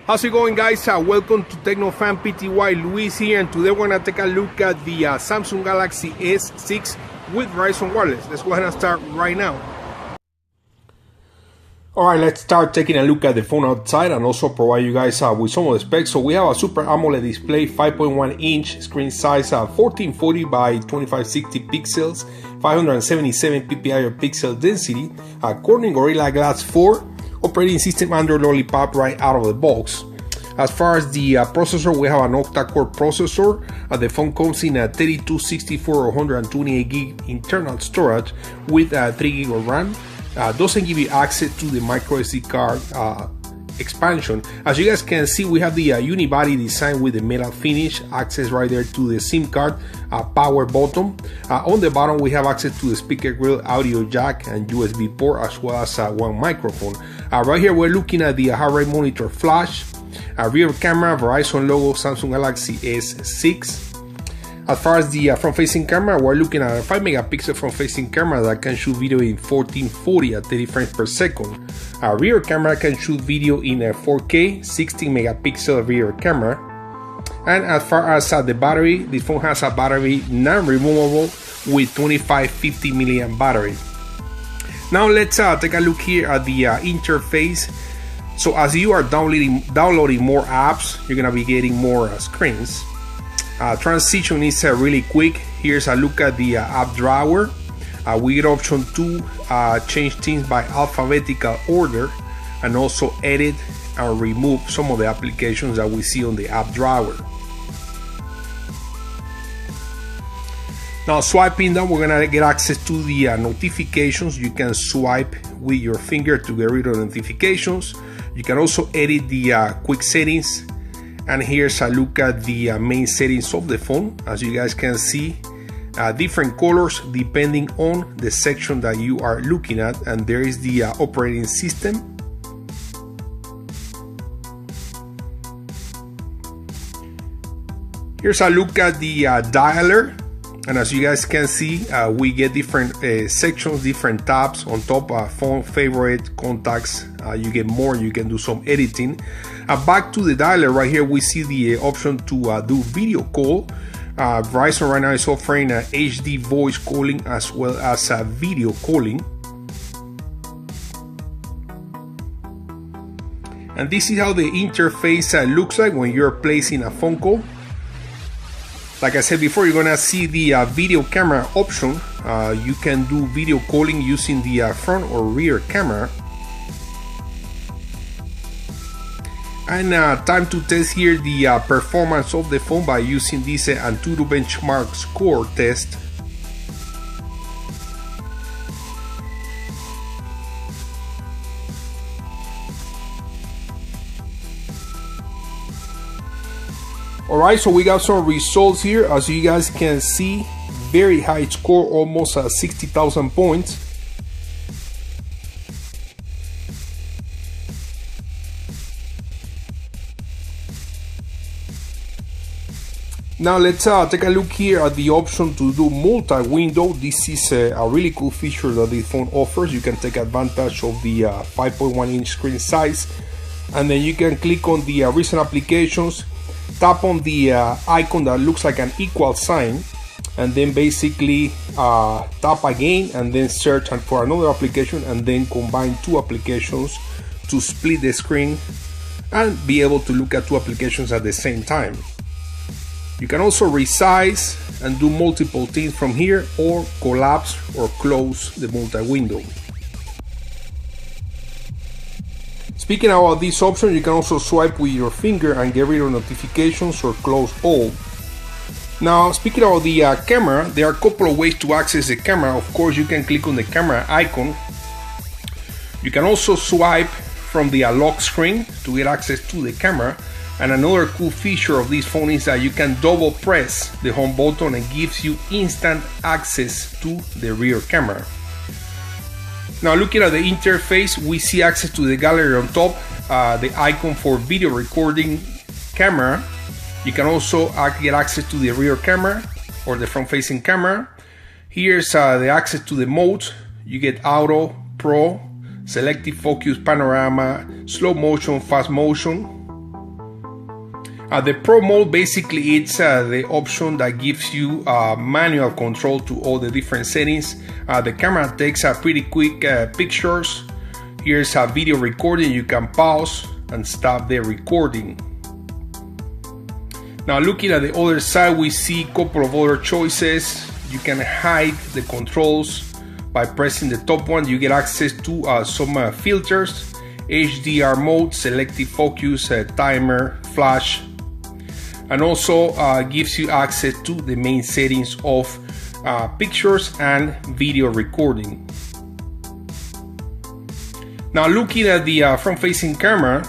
How's it going, guys? Welcome to TechnoFan PTY. Luis here, and today we're gonna take a look at the Samsung Galaxy S6 with Verizon Wireless. Let's go ahead and start right now. Alright, let's start taking a look at the phone outside and also provide you guys with some of the specs. So we have a Super AMOLED display, 5.1 inch screen size, 1440 by 2560 pixels, 577 ppi of pixel density, Corning Gorilla Glass 4, operating system Android Lollipop right out of the box. As far as the processor, we have an octa-core processor. The phone comes in a 32, 64, or 128 gig internal storage with 3 gig of RAM. Doesn't give you access to the micro SD card expansion. As you guys can see, we have the unibody design with the metal finish, access right there to the SIM card, power button. On the bottom we have access to the speaker grill, audio jack, and USB port, as well as one microphone. Right here we're looking at the heart rate monitor flash, rear camera, Verizon logo, Samsung Galaxy S6. As far as the front-facing camera, we're looking at a 5 megapixel front-facing camera that can shoot video in 1440 at 30 frames per second. A rear camera can shoot video in a 4K, 16 megapixel rear camera. And as far as the battery, this phone has a battery non-removable with 2550 milliamp battery. Now let's take a look here at the interface. So as you are downloading more apps, you're gonna be getting more screens. Transition is really quick. Here's a look at the app drawer. We get option to change things by alphabetical order and also edit and remove some of the applications that we see on the app drawer. Now swiping down, we're gonna get access to the notifications. You can swipe with your finger to get rid of notifications. You can also edit the quick settings. And here's a look at the main settings of the phone. As you guys can see, different colors depending on the section that you are looking at. And there is the operating system. Here's a look at the dialer. And as you guys can see, we get different sections, different tabs on top. Phone, favorite, contacts. You get more, you can do some editing. Back to the dialer, right here we see the option to do video call. Verizon right now is offering HD voice calling as well as video calling. And this is how the interface looks like when you're placing a phone call. Like I said before, you're gonna see the video camera option. You can do video calling using the front or rear camera. And time to test here the performance of the phone by using this Antutu benchmark score test. Alright, so we got some results here. As you guys can see, very high score, almost 60,000 points. Now let's take a look here at the option to do multi-window. This is a really cool feature that the phone offers. You can take advantage of the 5.1 inch screen size, and then you can click on the recent applications, tap on the icon that looks like an equal sign, and then basically tap again and then search for another application, and then combine two applications to split the screen and be able to look at two applications at the same time. You can also resize and do multiple things from here, or collapse or close the multi-window. Speaking about this option, you can also swipe with your finger and get rid of notifications or close all. Now, speaking about the camera, there are a couple of ways to access the camera. Of course, you can click on the camera icon. You can also swipe from the lock screen to get access to the camera. And another cool feature of this phone is that you can double press the home button and gives you instant access to the rear camera. Now looking at the interface, we see access to the gallery on top, the icon for video recording camera. You can also get access to the rear camera or the front facing camera. Here's the access to the modes. You get auto, pro, selective focus, panorama, slow motion, fast motion. The Pro mode, basically it's the option that gives you manual control to all the different settings. The camera takes pretty quick pictures. Here's a video recording. You can pause and stop the recording. Now looking at the other side, we see a couple of other choices. You can hide the controls by pressing the top one. You get access to some filters, HDR mode, selective focus, timer, flash, and also gives you access to the main settings of pictures and video recording. Now looking at the front-facing camera,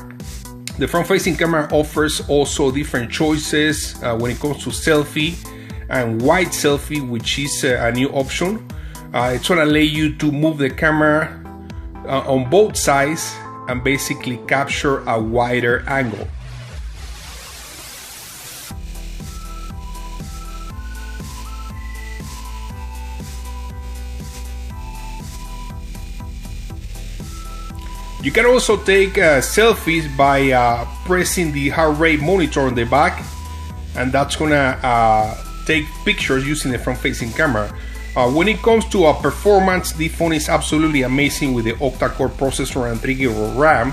the front-facing camera offers also different choices when it comes to selfie and wide selfie, which is a new option. It's gonna allow you to move the camera on both sides and basically capture a wider angle. You can also take selfies by pressing the heart rate monitor on the back, and that's gonna take pictures using the front-facing camera. When it comes to performance, the phone is absolutely amazing with the octa-core processor and 3 GB of RAM.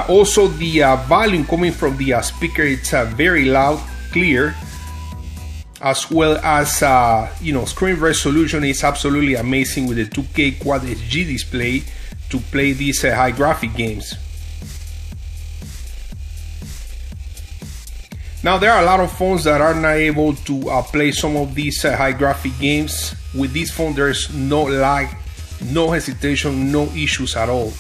Also, the volume coming from the speaker, it's very loud, clear, as well as screen resolution is absolutely amazing with the 2K Quad HD display to play these high graphic games. Now there are a lot of phones that are not able to play some of these high graphic games. With this phone there's no lag, no hesitation, no issues at all.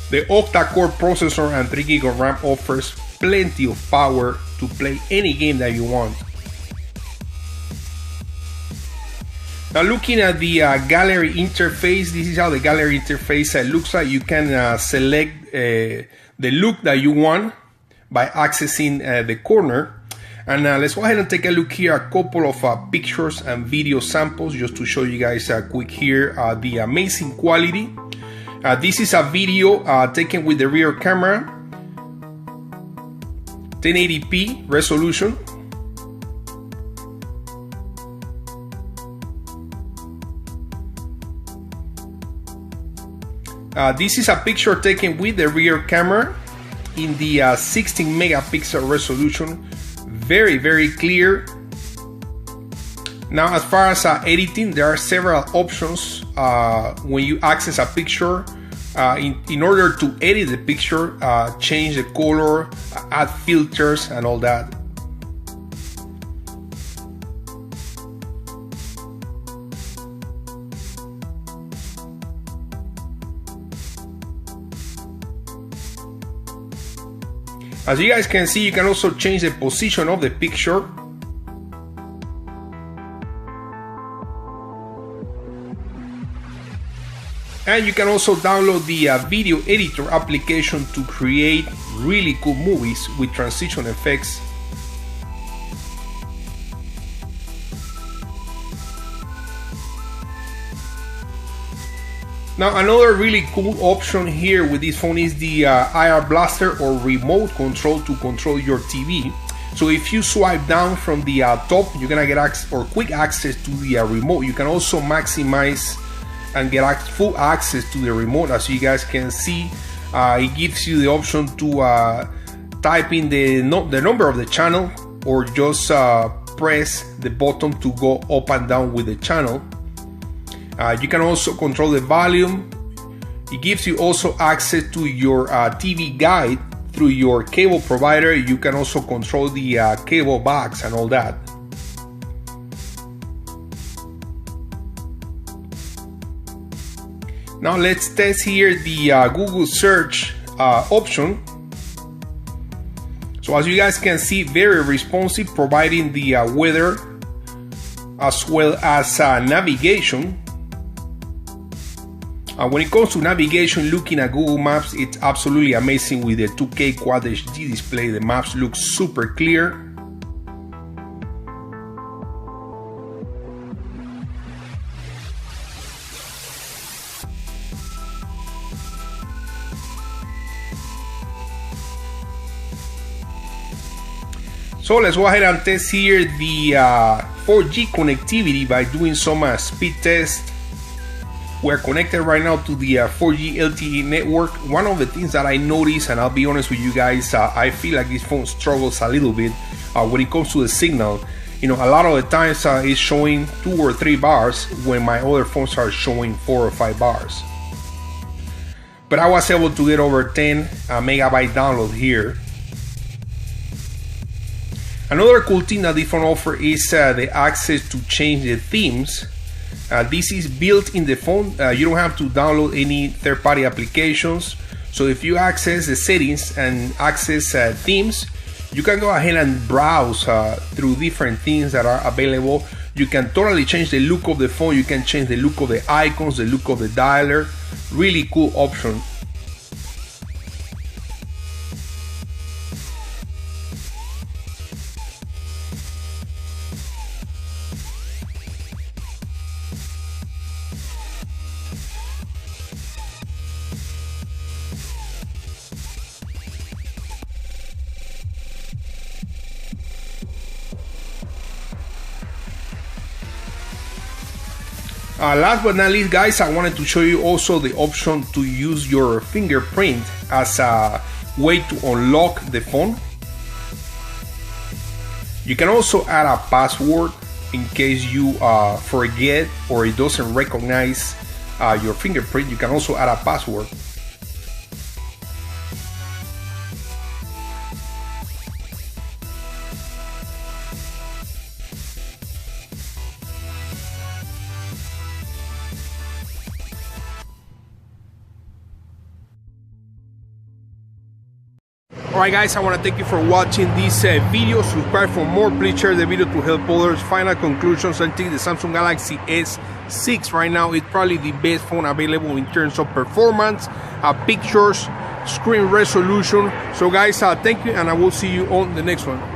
The octa-core processor and 3 GB of RAM offers plenty of power to play any game that you want. Now looking at the gallery interface, this is how the gallery interface looks like. You can select the look that you want by accessing the corner. And let's go ahead and take a look here, a couple of pictures and video samples just to show you guys quick here the amazing quality. This is a video taken with the rear camera, 1080p resolution. This is a picture taken with the rear camera in the 16 megapixel resolution. Very, very clear. Now, as far as editing, there are several options when you access a picture. In order to edit the picture, change the color, add filters and all that. As you guys can see, you can also change the position of the picture. And you can also download the video editor application to create really cool movies with transition effects. Now another really cool option here with this phone is the IR blaster or remote control to control your TV. So if you swipe down from the top, you're gonna get quick access to the remote. You can also maximize and get full access to the remote. As you guys can see, it gives you the option to type in the number of the channel, or just press the button to go up and down with the channel. You can also control the volume. It gives you also access to your TV guide through your cable provider. You can also control the cable box and all that. Now let's test here the Google search option. So as you guys can see, very responsive, providing the weather as well as navigation. When it comes to navigation, looking at Google Maps, it's absolutely amazing with the 2K Quad HD display. The maps look super clear. So let's go ahead and test here the 4G connectivity by doing some speed test. We're connected right now to the 4G LTE network. One of the things that I noticed, and I'll be honest with you guys, I feel like this phone struggles a little bit when it comes to the signal. You know, a lot of the times it's showing 2 or 3 bars when my other phones are showing 4 or 5 bars. But I was able to get over 10 megabyte download here. Another cool thing that this phone offers is the access to change the themes. This is built in the phone. You don't have to download any third-party applications. So if you access the settings and access themes, you can go ahead and browse through different themes that are available. You can totally change the look of the phone. You can change the look of the icons, the look of the dialer. Really cool option. Last but not least, guys, I wanted to show you also the option to use your fingerprint as a way to unlock the phone. You can also add a password in case you forget or it doesn't recognize your fingerprint. You can also add a password. Alright guys, I want to thank you for watching this video. Subscribe for more. Please share the video to help others. Final conclusions, I think the Samsung Galaxy S6 right now is probably the best phone available in terms of performance, pictures, screen resolution. So guys, thank you, and I will see you on the next one.